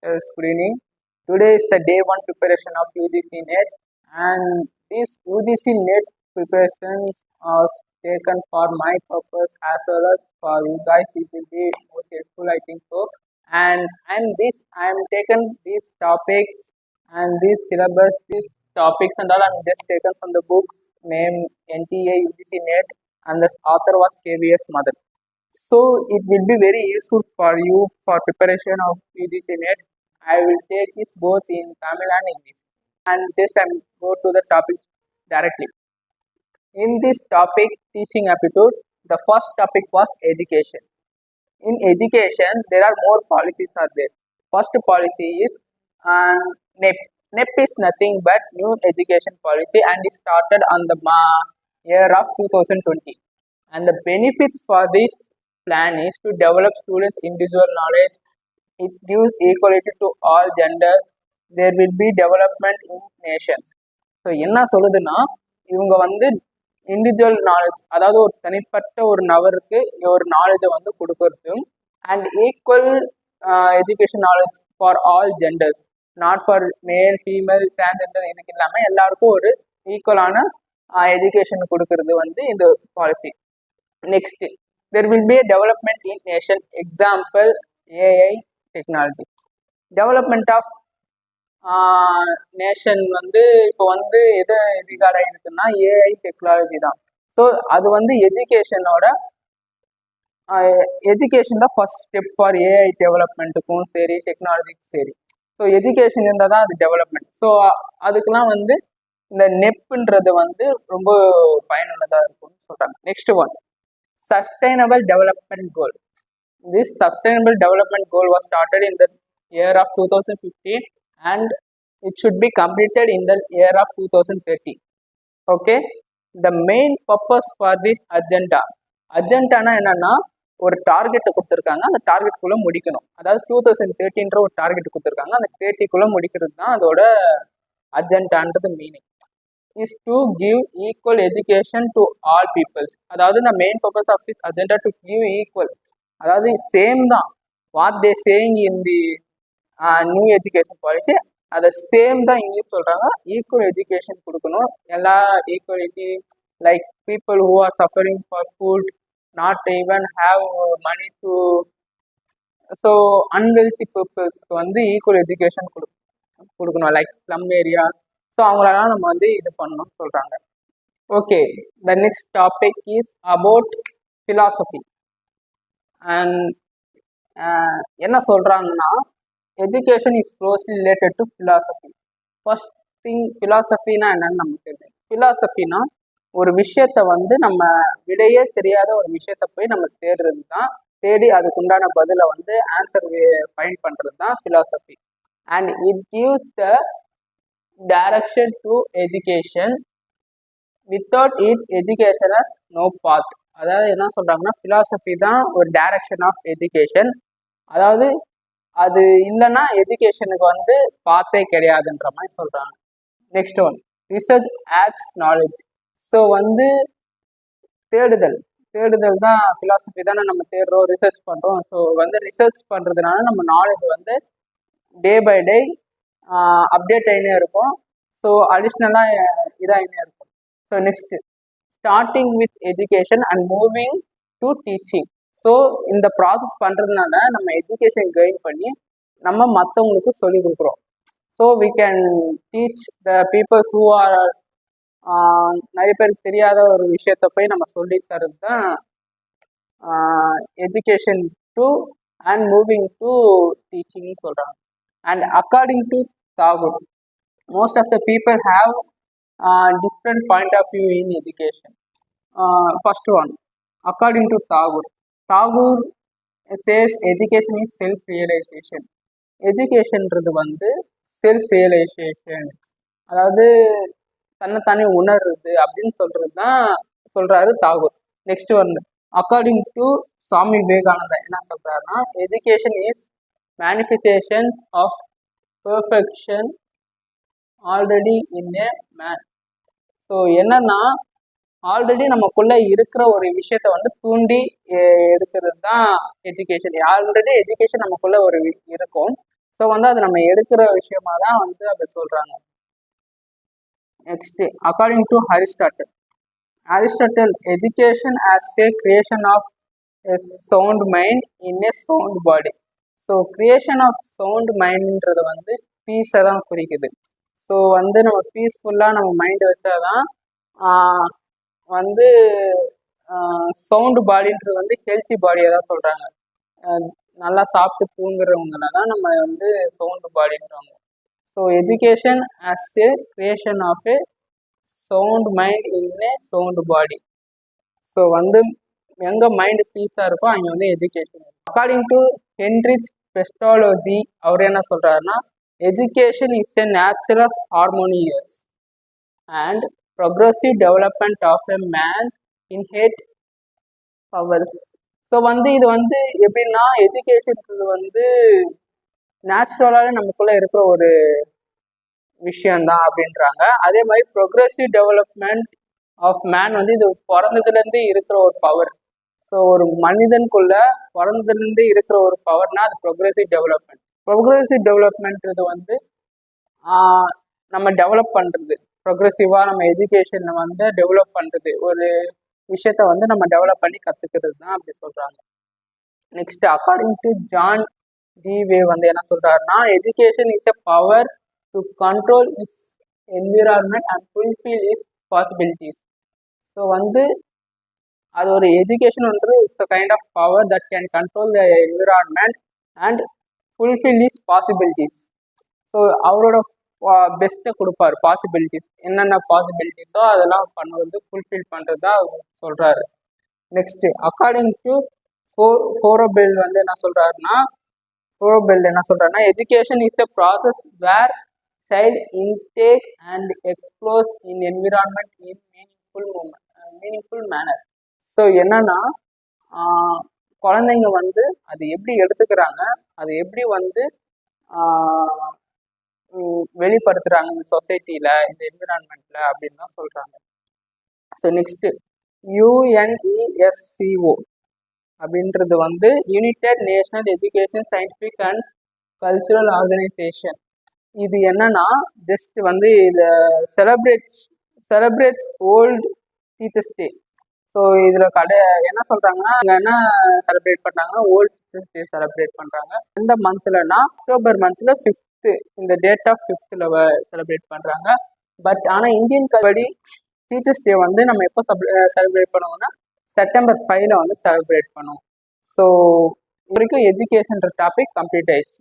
Yes, good evening. Today is the day one preparation of UGC NET, and this UGC NET preparations are taken for my purpose as well as for you guys. It will be most helpful, I think so. And I am taken these topics and these syllabus, these topics and all. I'm just taken from the books named NTA UGC NET, and the author was KVS Madan. So it will be very useful for you for preparation of UGC NET. I will take this both in Tamil and English. And just I go to the topic directly. In this topic, teaching aptitude, the first topic was education. In education, there are more policies are there. First policy is NEP. NEP is nothing but New Education Policy, and it started on the year of 2020. And the benefits for this plan is to develop students' individual knowledge. It gives equality to all genders. There will be development in nations. So என்ன சொல்லுதுன்னா, இவங்க வந்து individual knowledge, அதாவது ஒரு தனிப்பட்ட ஒரு நபருக்கு ஒரு நாலேஜை வந்து கொடுக்கறதும், and equal education knowledge for all genders, not for male female transgender, இதுக்கு இல்லாமல் எல்லாருக்கும் ஒரு ஈக்குவலான எஜுகேஷன் கொடுக்கறது வந்து இந்த policy. Next, there will be a development in nation. Example, AI technology. Development of nation வந்து இப்போ வந்து எது ரிகார்ட் ஆகிருக்குன்னா ஏஐ டெக்னாலஜி தான். ஸோ அது வந்து எஜுகேஷன் தான் ஃபர்ஸ்ட் ஸ்டெப் ஃபார் ஏஐ டெவலப்மெண்ட்டுக்கும் சரி, டெக்னாலஜிக்கும் சரி. ஸோ எஜுகேஷன் இருந்தால் தான் அது டெவலப்மெண்ட். ஸோ அதுக்கெலாம் வந்து இந்த நெப்புன்றது வந்து ரொம்ப பயனுள்ளதாக இருக்கும்னு சொல்கிறாங்க. Next one, Sustainable Development Goal. This Sustainable Development Goal was started in the year of 2015 and it should be completed in the year of 2030. Okay, the main purpose for this அஜெண்டானா என்னன்னா, ஒரு டார்கெட்டை கொடுத்துருக்காங்க, அந்த டார்கெட்டுக்குள்ளே முடிக்கணும். அதாவது 2030ன்ற ஒரு டார்கெட் கொடுத்துருக்காங்க, அந்த 30க்குள்ளே முடிக்கிறது தான் அதோட அஜெண்டான்றது meaning. is to give equal education to all peoples. அதாவது the main purpose of this agenda to give equal, அதாவது சேம் தான் what they saying in the new education policy, அதை சேம் தான் இங்கிலீஷ் சொல்கிறாங்க. ஈக்குவல் எஜுகேஷன் கொடுக்கணும், எல்லா equality, like people who are suffering for food, not even have money to, so unwealthy peoplesக்கு வந்து equal education கொடுக்கணும், லைக் ஸ்லம் ஏரியாஸ். ஸோ அவங்களெல்லாம் நம்ம வந்து இது பண்ணணும்னு சொல்கிறாங்க. Okay, the next topic is about philosophy. And என்ன சொல்கிறாங்கன்னா, education is closely related to philosophy. First thing, ஃபிலாசபின்னா என்னன்னு நமக்கு தெரியும். ஃபிலாசபினா ஒரு விஷயத்தை வந்து நம்ம விடையே தெரியாத ஒரு விஷயத்தை போய் நம்ம தேடுறது தான், தேடி அதுக்குண்டான பதிலை வந்து ஆன்சர் ஃபைண்ட் பண்ணுறது தான் philosophy. And it gives the direction to education. Without it, education has no path. அதாவது என்ன சொல்றாங்கன்னா, philosophy தான் ஒரு டைரக்ஷன் ஆஃப் எஜுகேஷன். அதாவது அது இல்லைன்னா எஜுகேஷனுக்கு வந்து பாத்தே கிடையாதுன்ற மாதிரி சொல்றாங்க. Next one, research adds knowledge. So வந்து தேடுதல் தான் philosophy தானே, நம்ம தேடுறோம், ரிசர்ச் பண்ணுறோம். ஸோ வந்து ரிசர்ச் பண்ணுறதுனால நம்ம நாலேஜ் வந்து டே பை டே அப்டேட் ஆகினே இருக்கும். ஸோ அடிஷ்னலாக இதாகினே இருக்கும். So next, starting with education and moving to teaching. So இந்த ப்ராசஸ் பண்ணுறதுனால நம்ம எஜுகேஷன் கெயின் பண்ணி நம்ம மற்றவங்களுக்கு சொல்லிக் கொடுக்குறோம். So we can teach the peoples who are, நிறைய பேருக்கு தெரியாத ஒரு விஷயத்த போய் நம்ம சொல்லி தரது தான் education to and moving to டீச்சிங்னு சொல்கிறாங்க. And according to Tagore, most of the people have different point of view in education. First one, according to Tagore says education is self-realization. எஜுகேஷன்றது வந்து செல்ஃப் ரியலைசேஷன், அதாவது தன்னைத்தானே உணர்றது அப்படின்னு சொல்கிறது தான் சொல்கிறாரு Tagore. Next one, according to Swami Vivekananda என்ன சொல்கிறாருன்னா, education is manifestations of perfection already in a man. So என்னன்னா, ஆல்ரெடி நமக்குள்ள இருக்கிற ஒரு விஷயத்த வந்து தூண்டி எடுக்கிறது தான் எஜுகேஷன். ஆல்ரெடி எஜுகேஷன் நமக்குள்ள ஒரு இருக்கும், ஸோ வந்து அது நம்ம எடுக்கிற விஷயமா தான் வந்து அப்படி சொல்றாங்க. Next, according to Aristotle, education as a creation of a sound mind in a sound body. So creation of sound மைண்ட்ன்றது வந்து பீஸை தான் குறிக்குது. ஸோ வந்து நம்ம பீஸ்ஃபுல்லாக நம்ம மைண்டை வச்சாதான் வந்து சவுண்டு பாடின்றது வந்து ஹெல்த்தி பாடியை தான் சொல்கிறாங்க. நல்லா சாப்பிட்டு தூங்குறவங்கள தான் நம்ம வந்து சவுண்டு பாடின்றாங்க. So education as a creation of a sound mind in a sound body. So வந்து எங்கே மைண்டு பீஸாக இருக்கோ அங்கே வந்து education. According to Heinrich Pestalozzi, அவர் என்ன சொல்கிறாருன்னா, education is a natural harmonious and progressive development of a man inherent powers. So வந்து இது வந்து எப்படின்னா, எஜுகேஷனுக்கு வந்து நேச்சுரலாகவே நமக்குள்ளே இருக்கிற ஒரு விஷயம்தான் அப்படின்றாங்க. அதே மாதிரி ப்ரொக்ரெசிவ் டெவலப்மெண்ட் ஆஃப் மேன் வந்து இது பிறந்ததுலேருந்து இருக்கிற ஒரு பவர். ஸோ ஒரு மனிதனுக்குள்ள பிறந்ததுலேருந்து இருக்கிற ஒரு பவர்னா அது ப்ரொக்ரெசிவ் டெவலப்மெண்ட். ப்ரொக்ரெசிவ் டெவலப்மெண்ட்றது வந்து நம்ம டெவலப் பண்ணுறது, ப்ரொக்ரெசிவாக நம்ம எஜுகேஷனை வந்து டெவலப் பண்ணுறது, ஒரு விஷயத்த வந்து நம்ம டெவலப் பண்ணி கற்றுக்கிறது தான் அப்படி சொல்கிறாங்க. Next, according to John Dewey வந்து என்ன சொல்கிறாருன்னா, education is a power to control is environment and fulfil is possibilities. So வந்து அது ஒரு எஜுகேஷன் வந்து it's a kind of power that can control the environment and fulfil is possibilities. So அவரோட பெஸ்ட்டை கொடுப்பாரு. பாசிபிலிட்டிஸ் என்னென்ன பாசிபிலிட்டிஸோ அதெல்லாம் பண்ணுறது, ஃபுல்ஃபில் பண்ணுறதா சொல்கிறாரு. நெக்ஸ்ட், அக்கார்டிங் டு ஃபோரோபெல் வந்து என்ன சொல்கிறாருன்னா, education is a process where child intake and explores in environment in meaningful manner. So என்னன்னா, குழந்தைங்க வந்து அது எப்படி எடுத்துக்கிறாங்க, அது எப்படி வந்து வெளிப்படுத்துறாங்க இந்த சொசைட்டியில, இந்த என்விரான்மெண்ட்ல அப்படின்னு தான் சொல்றாங்க. ஸோ நெக்ஸ்ட், UNESCO அப்படின்றது வந்து United national education scientific and cultural organisation. இது என்னன்னா, ஜஸ்ட் வந்து இதை celebrates old teachers day. So இதில் என்ன சொல்கிறாங்கன்னா, அங்கே என்ன செலிப்ரேட் பண்ணுறாங்கன்னா, ஓல்டு டீச்சர்ஸ் டே செலிப்ரேட் பண்ணுறாங்க. இந்த மந்த்லன்னா அக்டோபர் மந்த்தில் 5th, இந்த டேட் ஆஃப் 5th செலிப்ரேட் பண்ணுறாங்க. பட் ஆனால் இந்தியன் படி டீச்சர்ஸ் டே வந்து நம்ம எப்போ செலிப்ரேட் பண்ணுவோம்னா September 5 வந்து செலிப்ரேட் பண்ணுவோம். ஸோ வரைக்கும் எஜுகேஷன்ற டாபிக் கம்ப்ளீட் ஆயிடுச்சு.